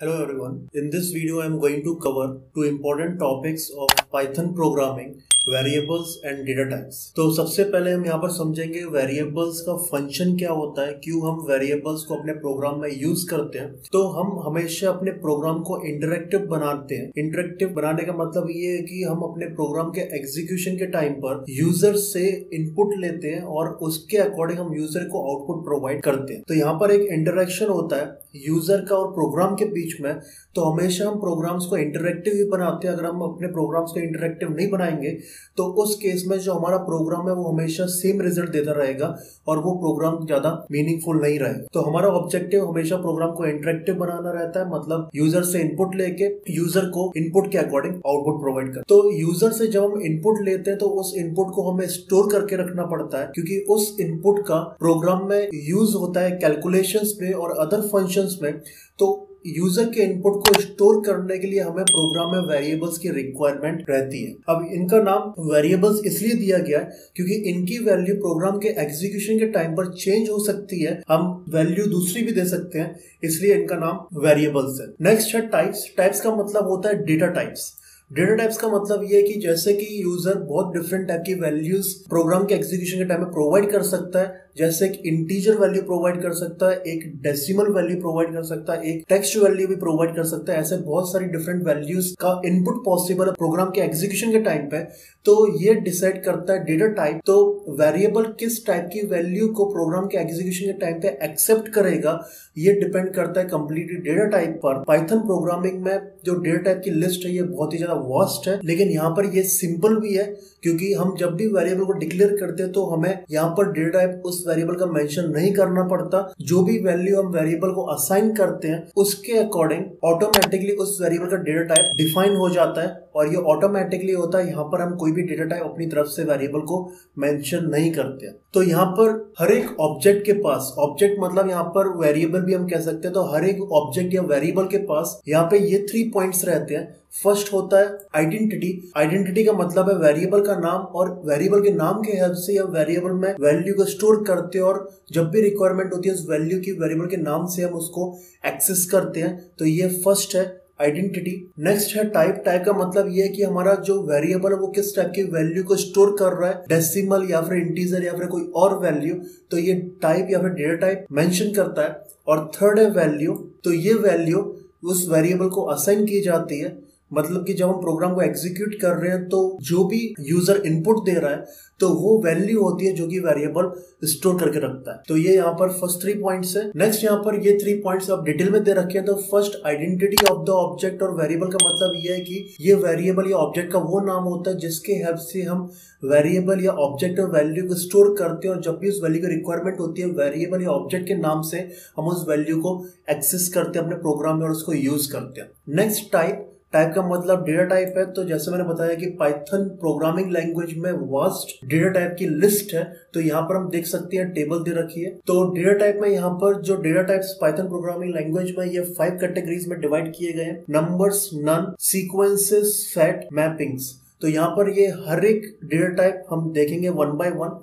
Hello everyone. In this video I am going to cover two important topics of Python programming, variables and data types। तो सबसे पहले हम यहाँ पर समझेंगे वेरिएबल्स का फंक्शन क्या होता है, क्यों हम वेरिएबल्स को अपने प्रोग्राम में यूज करते हैं। तो हम हमेशा अपने प्रोग्राम को इंटरेक्टिव बनाते हैं। इंटरेक्टिव बनाने का मतलब ये है कि हम अपने प्रोग्राम के एग्जीक्यूशन के टाइम पर यूजर से इनपुट लेते हैं और उसके अकॉर्डिंग हम यूजर को आउटपुट प्रोवाइड करते हैं। तो यहाँ पर एक इंटरेक्शन होता है यूजर का और प्रोग्राम के बीच में। तो हमेशा हम प्रोग्राम्स को इंटरेक्टिव ही बनाते हैं। अगर हम अपने प्रोग्राम्स को इंटरेक्टिव नहीं बनाएंगे तो उस केस में जो हमारा प्रोग्राम है वो हमेशा सेम रिजल्ट देता रहेगा और वो प्रोग्राम ज्यादा मीनिंगफुल नहीं रहेगा। तो हमारा ऑब्जेक्टिव हमेशा प्रोग्राम को इंटरेक्टिव बनाना रहता है, मतलब यूजर से इनपुट लेके यूजर को इनपुट के अकॉर्डिंग आउटपुट प्रोवाइड कर। तो यूजर से जब हम इनपुट लेते हैं तो उस इनपुट को हमें स्टोर करके रखना पड़ता है, क्योंकि उस इनपुट का प्रोग्राम में यूज होता है कैलकुलेशंस में और अदर फंक्शंस में। तो यूजर के इनपुट को स्टोर करने के लिए हमें प्रोग्राम में वेरिएबल्स की रिक्वायरमेंट रहती है। अब इनका नाम वेरिएबल्स इसलिए दिया गया है क्योंकि इनकी वैल्यू प्रोग्राम के एग्जीक्यूशन के टाइम पर चेंज हो सकती है। हम वैल्यू दूसरी भी दे सकते हैं, इसलिए इनका नाम वेरिएबल्स है। नेक्स्ट है टाइप्स। टाइप्स का मतलब होता है डेटा टाइप्स। डेटा टाइप्स का मतलब ये है कि जैसे कि यूजर बहुत डिफरेंट टाइप की वैल्यूज प्रोग्राम के एग्जीक्यूशन के टाइम में प्रोवाइड कर सकता है। जैसे एक इंटीजर वैल्यू प्रोवाइड कर सकता है, एक डेसिमल वैल्यू प्रोवाइड कर सकता है, एक टेक्स्ट वैल्यू भी प्रोवाइड कर सकता है। ऐसे बहुत सारी डिफरेंट वैल्यूज का इनपुट पॉसिबल है प्रोग्राम के एग्जीक्यूशन के टाइम पे। तो ये डिसाइड करता है डेटा टाइप। तो वेरिएबल किस टाइप की वैल्यू को प्रोग्राम के एग्जीक्यूशन के टाइम पे एक्सेप्ट करेगा, ये डिपेंड करता है कंप्लीटली डेटा टाइप पर। पाइथन प्रोग्रामिंग में जो डेटा टाइप की लिस्ट है ये बहुत ही ज्यादा वास्ट है, लेकिन यहाँ पर ये सिंपल भी है, क्योंकि हम जब भी वेरिएबल को डिक्लेयर करते हैं तो हमें यहाँ पर डेटा टाइप उस वेरिएबल का मेंशन नहीं करना पड़ता। जो भी वैल्यू हम वेरिएबल को असाइन करते हैं उसके अकॉर्डिंग ऑटोमेटिकली उस वेरिएबल का डेटा टाइप डिफाइन हो जाता है, और ये ऑटोमेटिकली होता है। यहाँ पर हम कोई भी डेटा टाइप अपनी तरफ से वेरिएबल को मेंशन नहीं करते। तो यहाँ पर हर एक ऑब्जेक्ट के पास, ऑब्जेक्ट मतलब यहाँ पर वेरिएबल भी हम कह सकते हैं, तो हर एक ऑब्जेक्ट या वेरिएबल के पास यहाँ पे ये 3 पॉइंट्स रहते हैं। फर्स्ट होता है आइडेंटिटी। आइडेंटिटी का मतलब है वेरिएबल का नाम, और वेरिएबल के नाम के हेल्प से हम वेरिएबल में वैल्यू को स्टोर करते हैं, और जब भी रिक्वायरमेंट होती है उस वैल्यू की वेरिएबल के नाम से हम उसको एक्सेस करते हैं। तो ये फर्स्ट है आइडेंटिटी। नेक्स्ट है टाइप। टाइप का मतलब ये है कि हमारा जो वेरिएबल है वो किस टाइप की वैल्यू को स्टोर कर रहा है, डेसिमल या फिर इंटीजर या फिर कोई और वैल्यू। तो ये टाइप या फिर डेटा टाइप मेंशन करता है। और थर्ड है वैल्यू। तो ये वैल्यू उस वेरिएबल को असाइन की जाती है, मतलब कि जब हम प्रोग्राम को एग्जीक्यूट कर रहे हैं तो जो भी यूजर इनपुट दे रहा है तो वो वैल्यू होती है जो कि वेरिएबल स्टोर करके रखता है। तो ये यहाँ पर फर्स्ट 3 पॉइंट्स है। नेक्स्ट यहाँ पर ये 3 पॉइंट्स अब डिटेल में दे रखे हैं। तो first identity of the object, और वेरिएबल का मतलब ये है कि ये वेरिएबल या ऑब्जेक्ट का वो नाम होता है जिसके हेल्प से हम वेरिएबल या ऑब्जेक्ट और वैल्यू को स्टोर करते हैं, और जब भी उस वैल्यू की रिक्वायरमेंट होती है वेरिएबल या ऑब्जेक्ट के नाम से हम उस वैल्यू को एक्सेस करते हैं अपने प्रोग्राम में और उसको यूज करते हैं। Next type. टाइप का मतलब डेटा टाइप है। तो जैसे मैंने बताया कि पाइथन प्रोग्रामिंग लैंग्वेज में वास्ट डेटा टाइप की लिस्ट है। तो यहाँ पर हम देख सकते हैं टेबल दे रखी है। तो डेटा टाइप में यहाँ पर जो data types Python programming language में ये 5 कैटेगरीज में डिवाइड किए गए हैं। नंबर्स, नन, सीक्वेंसेस, फैट, मैपिंग्स। तो यहाँ पर ये हर एक डेटा टाइप हम देखेंगे 1 बाय 1।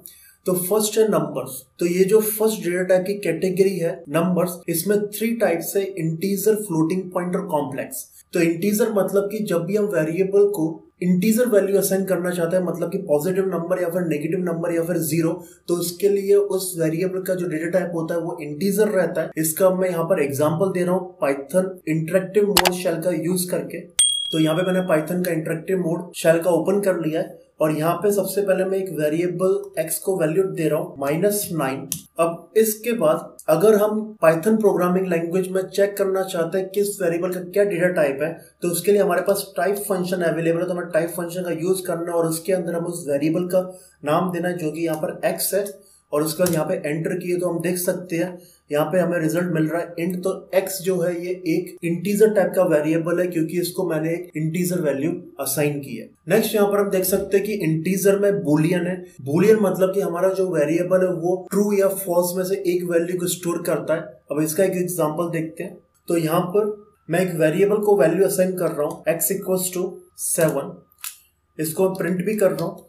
तो फर्स्ट है नंबर्स। तो ये जो फर्स्ट डेटा टाइप की कैटेगरी है नंबर्स, इसमें 3 टाइप्स है, इंटीजर, फ्लोटिंग पॉइंट और कॉम्प्लेक्स। तो इंटीजर मतलब कि जब भी हम वेरिएबल को इंटीजर वैल्यू असाइन करना चाहते हैं, मतलब कि पॉजिटिव नंबर या फिर नेगेटिव नंबर या फिर 0, तो उसके लिए उस वेरिएबल का जो डेटा टाइप होता है वो इंटीजर रहता है। इसका मैं यहाँ पर एग्जांपल दे रहा हूँ पाइथन इंटरेक्टिव मोड शेल का यूज करके। तो यहाँ पे मैंने पाइथन का इंटरेक्टिव मोड शेल का ओपन कर लिया है, और यहाँ पे सबसे पहले मैं एक वेरिएबल x को वैल्यू दे रहा हूँ -9। अब इसके बाद अगर हम पाइथन प्रोग्रामिंग लैंग्वेज में चेक करना चाहते हैं किस वेरिएबल का क्या डेटा टाइप है, तो उसके लिए हमारे पास टाइप फंक्शन अवेलेबल है। तो हमें टाइप फंक्शन का यूज करना है और उसके अंदर हम उस वेरिएबल का नाम देना है जो कि यहाँ पर x है, और उसके बाद यहाँ पे एंटर किए तो हम देख सकते हैं यहाँ पे हमें रिजल्ट मिल रहा है इंट। तो x जो है ये एक इंटीजर टाइप का वेरिएबल है, क्योंकि इसको मैंने एक इंटीजर वैल्यू असाइन की है। नेक्स्ट यहाँ पर हम देख सकते हैं कि इंटीजर में बूलियन है। बूलियन मतलब कि हमारा जो वेरिएबल है वो ट्रू या फॉल्स में से एक वैल्यू को स्टोर करता है। अब इसका एक एग्जाम्पल देखते हैं। तो यहाँ पर मैं एक वेरिएबल को वैल्यू असाइन कर रहा हूँ x = 7। इसको प्रिंट भी कर रहा हूँ।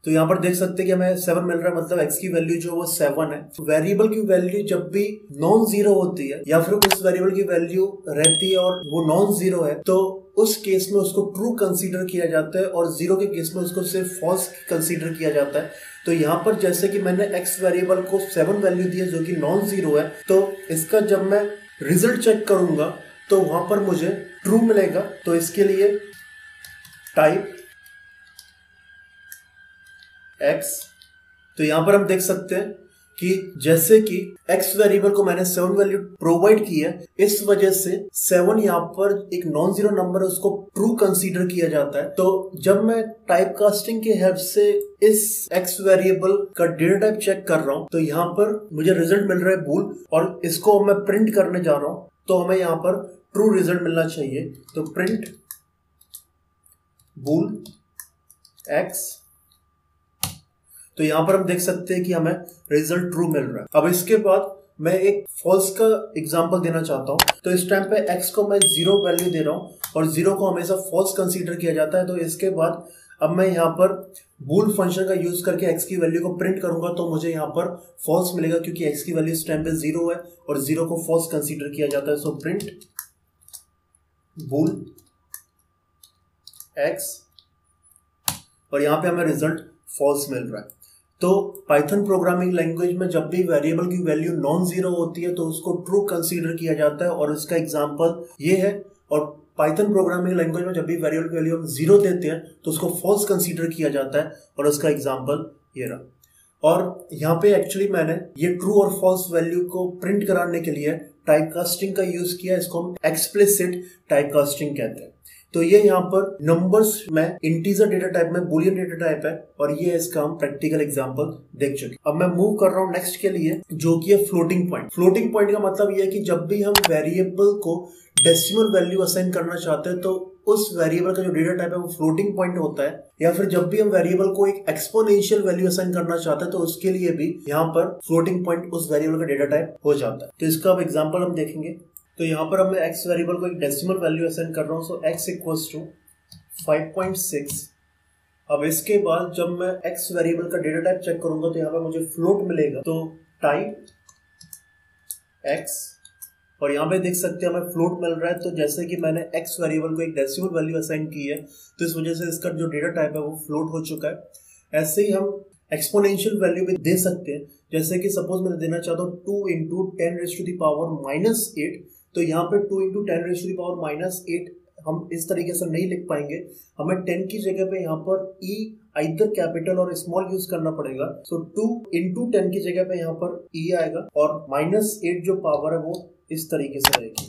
तो यहाँ पर देख सकते हैं कि हमें 7 मिल रहा है, मतलब x की वैल्यू जो वो 7 है। वेरिएबल की वैल्यू जब भी नॉन जीरो होती है या फिर उस वेरिएबल की वैल्यू रहती है और वो नॉन जीरो है, तो उस केस में उसको ट्रू कंसीडर किया जाता है और जीरो के केस में उसको सिर्फ फॉल्स कंसीडर किया जाता है। तो यहाँ पर जैसे कि मैंने x वेरिएबल को 7 वैल्यू दी है जो कि नॉन जीरो है, तो इसका जब मैं रिजल्ट चेक करूंगा तो वहां पर मुझे ट्रू मिलेगा। तो इसके लिए टाइप x, तो यहां पर हम देख सकते हैं कि जैसे कि x वेरिएबल को मैंने 7 वैल्यू प्रोवाइड की है, इस वजह से 7 यहाँ पर एक नॉन जीरो नंबर है, उसको ट्रू कंसीडर किया जाता है। तो जब मैं टाइप कास्टिंग के हेल्प से इस x वेरिएबल का डेटा टाइप चेक कर रहा हूं, तो यहाँ पर मुझे रिजल्ट मिल रहा है बूल, और इसको मैं प्रिंट करने जा रहा हूं, तो हमें यहाँ पर ट्रू रिजल्ट मिलना चाहिए। तो प्रिंट बूल x, तो यहां पर हम देख सकते हैं कि हमें रिजल्ट ट्रू मिल रहा है। अब इसके बाद मैं एक फॉल्स का एग्जांपल देना चाहता हूं। तो इस टाइम पे x को मैं 0 वैल्यू दे रहा हूं और 0 को हमेशा फॉल्स कंसीडर किया जाता है। तो इसके बाद अब मैं यहाँ पर बूल फंक्शन का यूज करके x की वैल्यू को प्रिंट करूंगा, तो मुझे यहाँ पर फॉल्स मिलेगा क्योंकि x की वैल्यू इस टाइम पे 0 है और 0 को फॉल्स कंसीडर किया जाता है। सो प्रिंट बूल x, और यहाँ पे हमें रिजल्ट फॉल्स मिल रहा है। तो पाइथन प्रोग्रामिंग लैंग्वेज में जब भी वेरिएबल की वैल्यू नॉन जीरो होती है तो उसको ट्रू कंसीडर किया जाता है, और इसका एग्जांपल ये है। और पाइथन प्रोग्रामिंग लैंग्वेज में जब भी वेरिएबल की वैल्यू हम जीरो देते हैं तो उसको फॉल्स कंसीडर किया जाता है, और उसका एग्जांपल ये रहा। और यहाँ पे एक्चुअली मैंने ये ट्रू और फॉल्स वैल्यू को प्रिंट कराने के लिए टाइप कास्टिंग का यूज किया। इसको हम एक्सप्लिसिट टाइप कास्टिंग कहते हैं। तो ये यहाँ पर नंबर्स में इंटीजर डेटा टाइप में बुलियन डेटा टाइप है, और ये इसका हम प्रैक्टिकल एग्जांपल देख चुके। अब मैं मूव कर रहा हूँ नेक्स्ट के लिए, जो कि है फ्लोटिंग पॉइंट। फ्लोटिंग पॉइंट का मतलब ये है कि जब भी हम वेरिएबल को डेसिमल वैल्यू असाइन करना चाहते हैं तो उस वेरिएबल का जो डेटा टाइप है वो फ्लोटिंग पॉइंट होता है। या फिर जब भी हम वेरिएबल को एक एक्सपोनेंशियल वैल्यू असाइन करना चाहते हैं तो उसके लिए भी यहाँ पर फ्लोटिंग पॉइंट उस वेरिएबल का डेटा टाइप हो जाता है। तो इसका अब एग्जाम्पल हम देखेंगे। तो यहाँ पर अब मैं x वेरिएबल को एक डेसिमल वैल्यू असाइन कर रहा हूँ। सो x इक्वल्स टू 5.6। अब इसके बाद जब मैं x वेरिएबल का डेटा टाइप चेक करूंगा तो यहाँ पर मुझे फ्लोट मिलेगा। तो टाइप x, और यहाँ पे देख सकते हैं हमें फ्लोट मिल रहा है। तो जैसे कि मैंने x वेरिएबल को एक डेसिमल वैल्यू असाइन की है, तो इस वजह से इसका जो डेटा टाइप है वो फ्लोट हो चुका है। ऐसे ही हम एक्सपोनेंशियल वैल्यू भी दे सकते हैं। जैसे कि सपोज मैं देना चाहता हूँ 2 इंटू 10⁻⁻⁸। तो यहाँ पे 2 इंटू 10⁻⁻⁸ हम इस तरीके से नहीं लिख पाएंगे। हमें 10 की जगह पे यहाँ पर ई आइदर कैपिटल और स्मॉल यूज करना पड़ेगा। सो 2 इंटू 10 की जगह पे यहाँ पर ई आएगा, और -8 जो पावर है वो इस तरीके से रहेगी।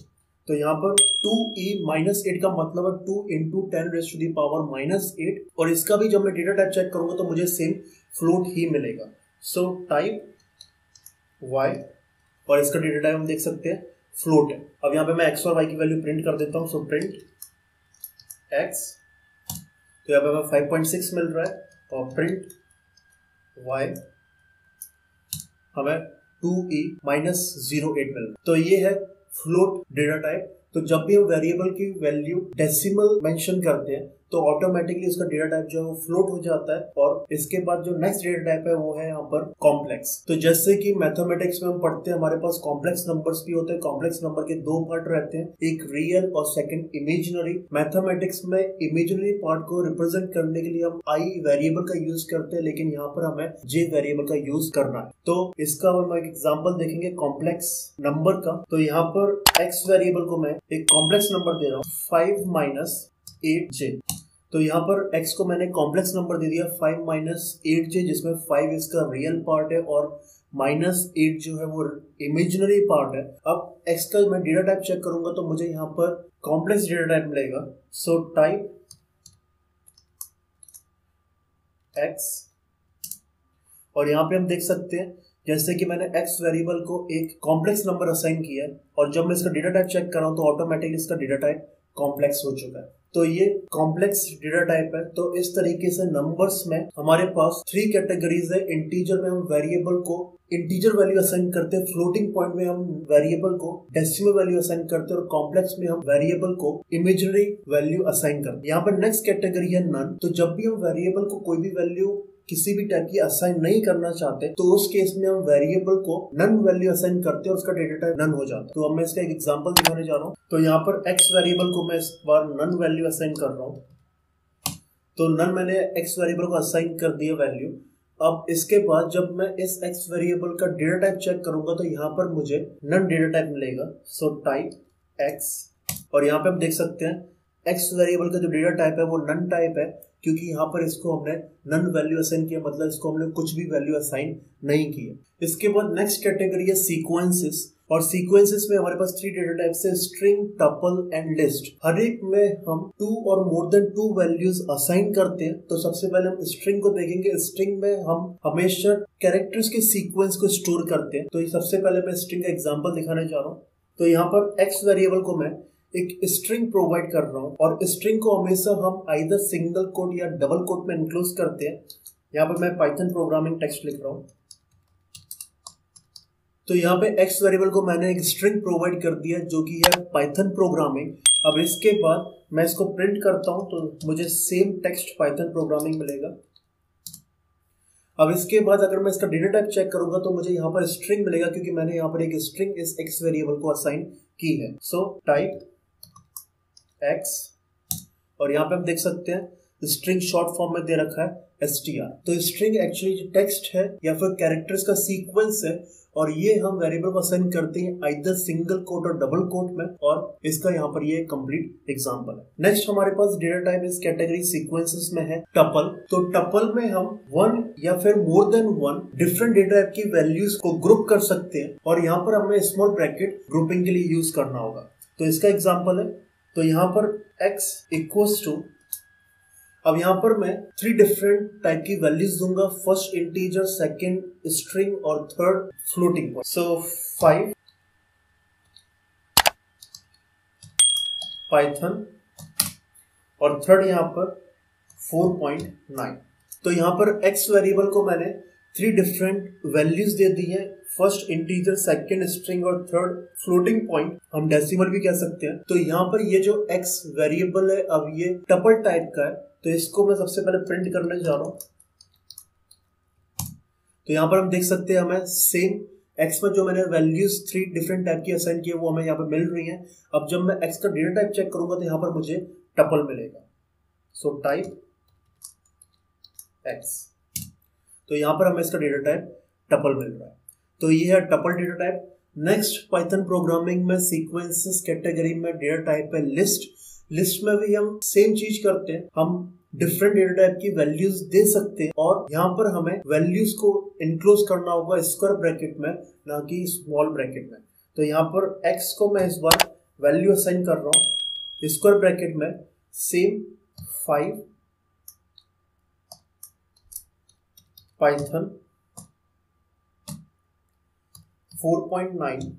तो यहाँ पर 2e-8 का मतलब है 2 इंटू 10⁻⁻⁸, और इसका भी जब मैं डेटा टाइप चेक करूंगा तो मुझे सेम फ्लोट ही मिलेगा। सो टाइप y, और इसका डेटा टाइप हम देख सकते हैं फ्लोट है। अब यहाँ पे मैं x और y की वैल्यू प्रिंट कर देता हूँ। सो प्रिंट x, तो यहाँ पे हमें 5.6 मिल रहा है, और प्रिंट y हमें 2e-08 मिल रहा है। तो ये है फ्लोट डेटा टाइप। तो जब भी हम वेरिएबल की वैल्यू डेसिमल मेंशन करते हैं तो ऑटोमेटिकली उसका डेटा टाइप जो है वो फ्लोट हो जाता है। और इसके बाद जो नेक्स्ट डेटा टाइप है वो है यहाँ पर कॉम्प्लेक्स। तो जैसे कि मैथमेटिक्स में हम पढ़ते हैं हमारे पास कॉम्प्लेक्स नंबर्स भी होते हैं। कॉम्प्लेक्स नंबर के 2 पार्ट रहते हैं, एक रियल और सेकंड इमेजिनरी। मैथमेटिक्स में इमेजिनरी पार्ट को रिप्रेजेंट करने के लिए हम आई वेरिएबल का यूज करते हैं, लेकिन यहाँ पर हमें जे वेरिएबल का यूज करना है। तो इसका हम एक एग्जाम्पल देखेंगे कॉम्प्लेक्स नंबर का। तो यहाँ पर एक्स वेरिएबल को मैं एक कॉम्प्लेक्स नंबर दे रहा हूँ 5-8j। तो यहाँ पर x को मैंने कॉम्प्लेक्स नंबर दे दिया 5-8j, जिसमें 5 इसका रियल पार्ट है और -8 जो है वो इमेजिनरी पार्ट है। अब x का मैं डेटा टाइप चेक करूंगा तो मुझे यहाँ पर कॉम्प्लेक्स डेटा टाइप मिलेगा। सो टाइप x, और यहाँ पे हम देख सकते हैं जैसे कि मैंने x वेरिएबल को एक कॉम्प्लेक्स नंबर असाइन किया है, और जब मैं इसका डेटा टाइप चेक कर रहा हूँ तो ऑटोमेटिकली इसका डेटा टाइप कॉम्प्लेक्स हो चुका है। तो ये कॉम्प्लेक्स डेटा टाइप है। तो इस तरीके से नंबर्स में हमारे पास 3 कैटेगरीज है। इंटीजर में हम वेरिएबल को इंटीजर वैल्यू असाइन करते हैं, फ्लोटिंग पॉइंट में हम वेरिएबल को डेसिमल वैल्यू असाइन करते हैं, और कॉम्प्लेक्स में हम वेरिएबल को इमेजिनरी वैल्यू असाइन करते हैं। यहाँ पर नेक्स्ट कैटेगरी है नन। तो जब भी हम वेरिएबल को कोई भी वैल्यू किसी भी टाइप की असाइन नहीं करना चाहते तो उस केस में हम वेरिएबल को नन वैल्यू असाइन करते हैं और उसका डेटा टाइप नन हो जाता है। तो अब मैं इसका एक एग्जांपल दिखाने जा रहा हूँ। तो यहाँ पर x वेरिएबल को मैं इस बार नन वैल्यू असाइन कर रहा हूँ। तो नन मैंने x वेरिएबल को असाइन कर दिया वैल्यू। अब इसके बाद जब मैं इस x वेरिएबल का डेटा टाइप चेक करूंगा तो यहाँ पर मुझे नन डेटा टाइप मिलेगा। सो टाइप x, और यहाँ पे हम देख सकते हैं x वेरिएबल का जो डेटा टाइप है वो नन टाइप है, क्योंकि यहाँ पर इसको हमने नन वैल्यू असाइन किया, मतलब इसको हमने कुछ भी वैल्यू असाइन नहीं किया। इसके बाद नेक्स्ट कैटेगरी है सीक्वेंसेस, और सीक्वेंसेस में हमारे पास 3 डेटा टाइप्स है, स्ट्रिंग, टपल एंड लिस्ट। हर एक में हम 2 और मोर देन 2 वैल्यूज असाइन करते हैं। तो सबसे पहले हम स्ट्रिंग को देखेंगे। स्ट्रिंग में हम हमेशा कैरेक्टर्स के सीक्वेंस को स्टोर करते हैं। तो सबसे पहले मैं स्ट्रिंग का एग्जाम्पल दिखाने जा रहा हूँ। तो यहाँ पर x वेरिएबल को मैं एक स्ट्रिंग प्रोवाइड कर रहा हूँ, और स्ट्रिंग को हमेशा हम आइदर सिंगल कोट या डबल कोट में इनक्लोज करते हैं। यहाँ पर मैं पाइथन प्रोग्रामिंग टेक्स्ट लिख रहा हूँ। तो यहाँ पे x वेरिएबल को मैंने एक स्ट्रिंग प्रोवाइड कर दिया जो कि है पाइथन प्रोग्रामिंग। अब इसके बाद मैं इसको प्रिंट करता हूँ तो मुझे सेम टेक्स्ट पाइथन प्रोग्रामिंग मिलेगा। अब इसके बाद अगर मैं इसका डेटा टाइप चेक करूंगा तो मुझे यहाँ पर स्ट्रिंग मिलेगा, क्योंकि मैंने यहाँ पर एक स्ट्रिंग इस x वेरिएबल को असाइन की है। सो टाइप x, और यहाँ पे हम देख सकते हैं स्ट्रिंग शॉर्ट फॉर्म में दे रखा है str। तो स्ट्रिंग एक्चुअली टेक्स्ट है या फिर कैरेक्टर्स का सीक्वेंस है, और ये हम वेरिएबल को असाइन करते हैं आइदर सिंगल कोट और डबल कोट में, और इसका यहाँ पर ये कंप्लीट एग्जांपल है। नेक्स्ट हमारे पास डेटा टाइप इस कैटेगरी सीक्वेंसेस में है टपल। तो टपल में हम 1 या फिर more than 1 different data type की वैल्यूज को ग्रुप कर सकते हैं, और यहाँ पर हमें स्मॉल ब्रैकेट ग्रुपिंग के लिए यूज करना होगा। तो इसका एग्जाम्पल है, तो यहाँ पर x इक्वल्स टू, अब यहाँ पर मैं 3 डिफरेंट टाइप की वैल्यूज दूंगा, फर्स्ट इंटीजर, सेकंड स्ट्रिंग और थर्ड फ्लोटिंग पॉइंट। सो 5 पाइथन, और थर्ड यहाँ पर 4.9। तो यहाँ पर x वेरिएबल को मैंने 3 डिफरेंट वैल्यूज दे दी हैं, फर्स्ट इंटीजर, सेकंड स्ट्रिंग और थर्ड फ्लोटिंग पॉइंट, हम डेसिमल भी कह सकते हैं। तो यहाँ पर ये जो x वेरिएबल है अब ये टपल टाइप का है, तो इसको मैं सबसे पहले प्रिंट करने जा रहा हूँ। तो यहाँ पर हम देख सकते हैं हमें सेम x में जो मैंने वैल्यूज 3 डिफरेंट टाइप की असाइन की है वो हमें यहाँ पर मिल रही हैं। अब जब मैं x का डेटा टाइप चेक करूंगा तो यहाँ पर मुझे टपल मिलेगा। सो टाइप x, तो यहाँ पर हमें इसका डेटा टाइप टपल मिल रहा है। तो ये है tuple data type. Next Python programming में सीक्वेंसेस कैटेगरी में डेटा टाइप है लिस्ट। लिस्ट में भी हम सेम चीज करते हैं, हम डिफरेंट डेटा टाइप की वैल्यूज दे सकते हैं, और यहाँ पर हमें वैल्यूज को इनक्लोज करना होगा स्क्वायर ब्रैकेट में, ना कि स्मॉल ब्रैकेट में। तो यहाँ पर x को मैं इस बार वैल्यू असाइन कर रहा हूँ स्क्वायर ब्रैकेट में, सेम 5 पाइथन 4.9।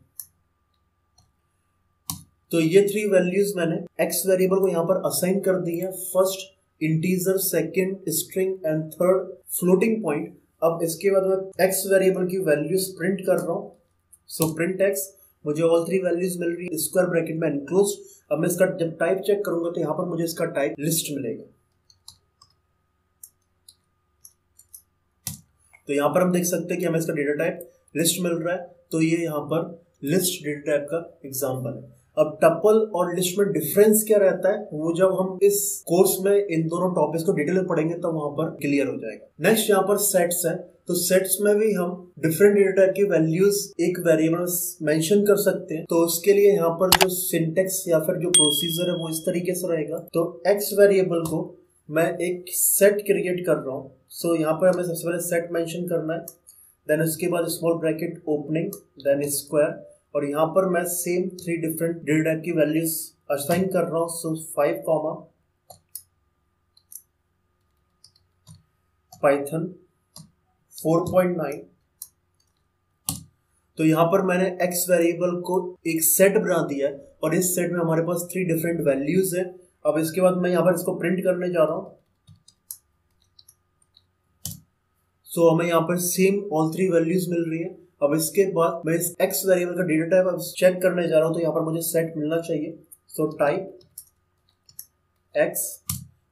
तो ये 3 वैल्यूज मैंने x वेरिएबल को यहाँ पर असाइन कर दी है, first integer, second string and third floating point. अब इसके बाद मैं x वेरिएबल की वैल्यूज प्रिंट कर रहा हूँ। सो प्रिंट x, मुझे ऑल 3 वैल्यूज मिल रही है स्क्वायर ब्रैकेट में एनक्लोज। अब मैं इसका जब टाइप चेक करूंगा तो यहाँ पर मुझे इसका टाइप लिस्ट मिलेगा। तो यहाँ पर हम देख सकते हैं कि हमें इसका डेटा टाइप लिस्ट मिल रहा है। तो ये यहाँ पर लिस्ट डेटा टाइप का एग्जांपल है। अब टपल और लिस्ट में डिफरेंस क्या रहता है वो जब हम इस कोर्स में इन दोनों टॉपिक्स को डिटेल में पढ़ेंगे तो वहां पर क्लियर हो जाएगा। नेक्स्ट यहाँ पर सेट्स है। तो सेट्स में भी हम डिफरेंट डेटा टाइप की वैल्यूज एक वेरिएबल मेंशन कर सकते हैं। तो उसके लिए यहाँ पर जो सिंटेक्स या फिर जो प्रोसीजर है वो इस तरीके से रहेगा। तो एक्स वेरिएबल को मैं एक सेट क्रिएट कर रहा हूँ। सो यहाँ पर हमें सबसे पहले सेट मेंशन करना है, देन उसके बाद small bracket opening, then square, और यहाँ पर मैं सेम 3 डिफरेंट डेटा टाइप की वैल्यूज असाइन कर रहा हूँ। So 5 Python 4.9। तो यहाँ पर मैंने x वेरिएबल को एक सेट बना दिया है, और इस सेट में हमारे पास 3 डिफरेंट वैल्यूज है। अब इसके बाद मैं यहाँ पर इसको प्रिंट करने जा रहा हूँ। सो हमें यहाँ पर सेम ऑल 3 वैल्यूज मिल रही है। अब इसके बाद मैं इस x वेरिएबल का डेटा टाइप अब चेक करने जा रहा हूँ। तो यहाँ पर मुझे सेट मिलना चाहिए। सो टाइप x,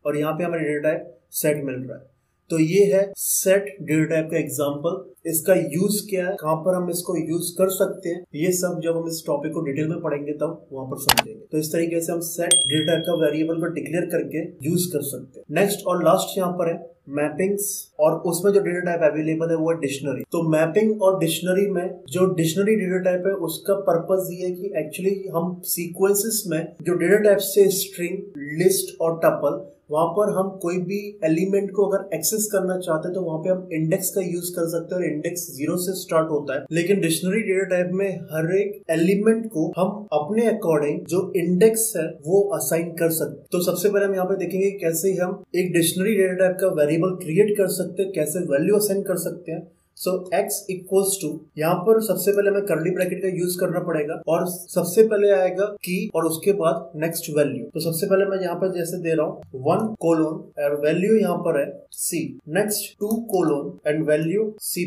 और यहाँ पे हमें डेटा टाइप सेट मिल रहा है। तो ये है सेट डेटा टाइप का एग्जांपल। इसका यूज क्या है, कहां पर हम इसको यूज कर सकते हैं, ये सब जब हम इस टॉपिक को डिटेल में पढ़ेंगे तब वहां पर समझेंगे। तो इस तरीके से हम सेट डेटा टाइप का वेरिएबल को डिक्लेयर करके यूज कर सकते हैं। नेक्स्ट और लास्ट यहाँ पर है मैपिंग्स, और उसमें जो डेटा टाइप अवेलेबल है वो है डिक्शनरी। तो मैपिंग और डिक्शनरी में जो डिक्शनरी डेटा टाइप है उसका पर्पस ये है कि एक्चुअली हम सीक्वेंसेस में जो डेटा टाइप से स्ट्रिंग, लिस्ट और टपल, वहां पर हम कोई भी एलिमेंट को अगर एक्सेस करना चाहते हैं तो वहां पे हम इंडेक्स का यूज कर सकते हैं और इंडेक्स 0 से स्टार्ट होता है। लेकिन डिक्शनरी डेटा टाइप में हर एक एलिमेंट को हम अपने अकॉर्डिंग जो इंडेक्स है वो असाइन कर सकते हैं। तो सबसे पहले हम यहाँ पे देखेंगे कैसे हम एक डिक्शनरी डेटा टाइप का वेरिएबल क्रिएट कर सकते हैं, कैसे वैल्यू असाइन कर सकते हैं। सो x इक्वल्स टू, यहाँ पर सबसे पहले हमें कर्ली ब्रैकेट का यूज करना पड़ेगा और सबसे पहले आएगा की और उसके बाद नेक्स्ट वैल्यू। तो सबसे पहले मैं यहाँ पर जैसे दे रहा हूँ 1 कोलोन और वैल्यू यहाँ पर है c, next 2 colon and value c++,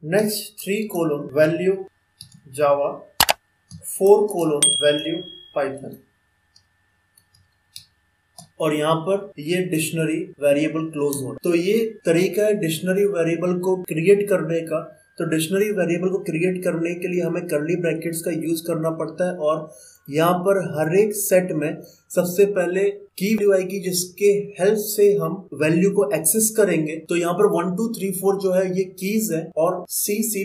next 3 colon value Java, 4 colon value Python, और यहाँ पर ये डिक्शनरी वेरिएबल क्लोज हो। तो ये तरीका है डिक्शनरी वेरिएबल को क्रिएट करने का। तो डिक्शनरी वेरिएबल को क्रिएट करने के लिए हमें कर्ली ब्रैकेट्स का यूज करना पड़ता है और यहाँ पर हर एक सेट में सबसे पहले की वैल्यू आएगी जिसके हेल्प से हम वैल्यू को एक्सेस करेंगे। तो यहाँ पर 1 2 3 4 जो है ये कीज है और C, C++,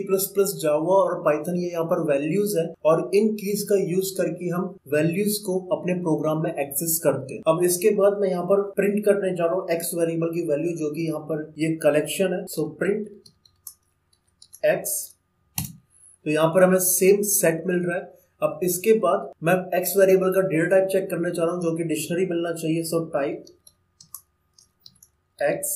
जावा और पाइथन ये यहाँ पर वैल्यूज है और इन कीज का यूज करके हम वैल्यूज को अपने प्रोग्राम में एक्सेस करते हैं। अब इसके बाद मैं यहाँ पर प्रिंट करने जा रहा हूँ एक्स वेरिएबल की वैल्यू जो कि यहाँ पर ये कलेक्शन है। सो प्रिंट एक्स, तो यहाँ पर हमें सेम सेट मिल रहा है। अब इसके बाद मैं एक्स वेरिएबल का डेटा टाइप चेक करने चाह रहा हूं जो कि डिक्शनरी मिलना चाहिए। सो टाइप एक्स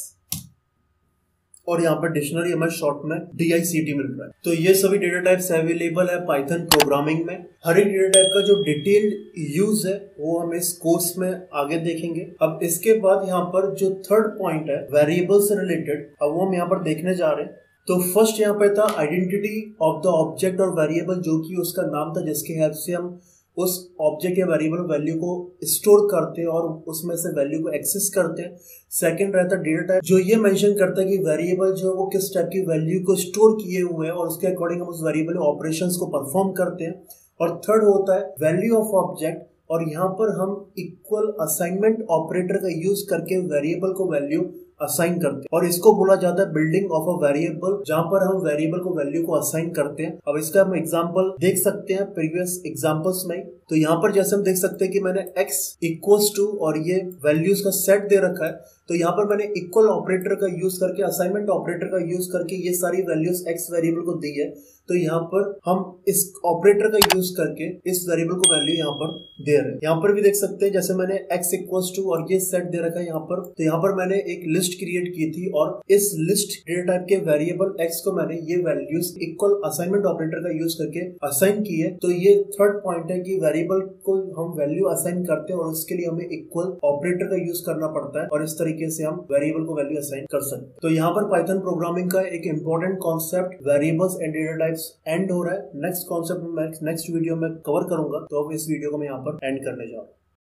और यहाँ पर डिक्शनरी हमें शॉर्ट में DICT मिल रहा है। तो ये सभी डेटा टाइप्स अवेलेबल है पाइथन प्रोग्रामिंग में। हर एक डेटा टाइप का जो डिटेल्ड यूज है वो हम इस कोर्स में आगे देखेंगे। अब इसके बाद यहाँ पर जो थर्ड पॉइंट है वेरिएबल से रिलेटेड, अब वो हम यहाँ पर देखने जा रहे हैं। तो फर्स्ट यहाँ पे था आइडेंटिटी ऑफ द ऑब्जेक्ट और वेरिएबल, जो कि उसका नाम था जिसके हेल्प से हम उस ऑब्जेक्ट या वेरिएबल वैल्यू को स्टोर करते हैं और उसमें से वैल्यू को एक्सेस करते हैं। सेकंड रहता है डेटा टाइप, जो ये मेंशन करता है कि वेरिएबल जो है वो किस टाइप की वैल्यू को स्टोर किए हुए हैं और उसके अकॉर्डिंग हम उस वेरिएबल ऑपरेशंस को परफॉर्म करते हैं। और थर्ड होता है वैल्यू ऑफ ऑब्जेक्ट, और यहाँ पर हम इक्वल असाइनमेंट ऑपरेटर का यूज करके वेरिएबल को वैल्यू असाइन करते हैं और इसको बोला जाता है बिल्डिंग ऑफ अ वेरिएबल, जहां पर हम वेरिएबल को वैल्यू को असाइन करते हैं। अब इसका हम एग्जांपल देख सकते हैं प्रीवियस एग्जांपल्स में। तो यहाँ पर जैसे हम देख सकते हैं कि मैंने x इक्वल्स टू और ये वैल्यूज का सेट दे रखा है। तो यहाँ पर मैंने इक्वल ऑपरेटर का यूज करके, असाइनमेंट ऑपरेटर का यूज करके ये सारी वैल्यूज x वेरिएबल को दी है। तो यहाँ पर हम इस ऑपरेटर का यूज करके इस वेरिएबल को वैल्यू यहाँ पर दे रहे हैं। यहाँ पर भी देख सकते हैं जैसे मैंने x इक्वल्स टू और ये सेट दे रखा है यहाँ पर। तो यहाँ पर मैंने एक लिस्ट क्रिएट की थी और इस लिस्ट डेटा टाइप के वेरिएबल x को मैंने ये वैल्यूज इक्वल असाइनमेंट ऑपरेटर का यूज करके असाइन की है। तो ये थर्ड पॉइंट है कि वेरिएबल को हम वैल्यू असाइन करते हैं और उसके लिए हमें इक्वल ऑपरेटर का यूज करना पड़ता है और इस तरीके से हम वेरिएबल को वैल्यू असाइन कर सकते हैं। तो यहाँ पर पाइथन प्रोग्रामिंग का एक important concept variables and data types and हो रहा है। नेक्स्ट कॉन्सेप्ट मैं नेक्स्ट वीडियो में कवर करूंगा। तो अब इस वीडियो को मैं यहाँ पर एंड करने जा रहा हूँ।